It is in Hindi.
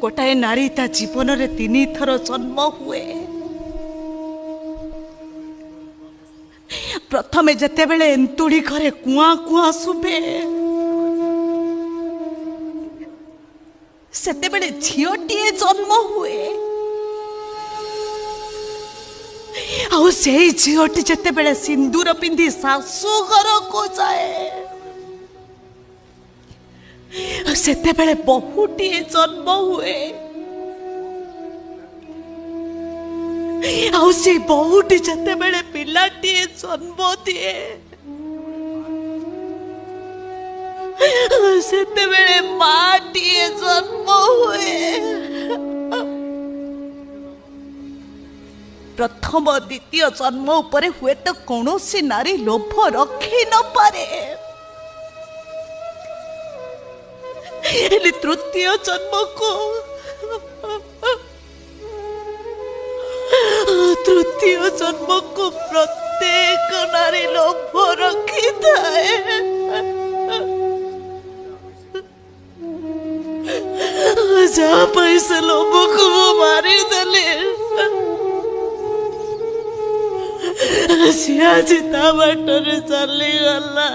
गोटाए नारी ता जीवन रे 3 थर जन्म हुए। प्रथमे जते बेले एंतुड़ी घरे कुआ कुआ सुबे सेते बेले झियोटीए जन्म हुए। आउ से झियोटी जते बेले सिंदूर पिंधि सासू घर को जाए सेते बेले बहुटीए जन्म हुए। आउ से बहुटी जते बेले पिलाटीए जन्म दिए सेते बेले माटीए जन्म हुए। प्रथम द्वितीय जन्म उपरे हुए तो कौन सी नारी लोभ रखी न पारे, तृतीय जन्म को प्रत्येक नारी लोभ रखी थाए। जहाँ पैसे लोभ को मारी देले सिया चिता बाटर चली गला।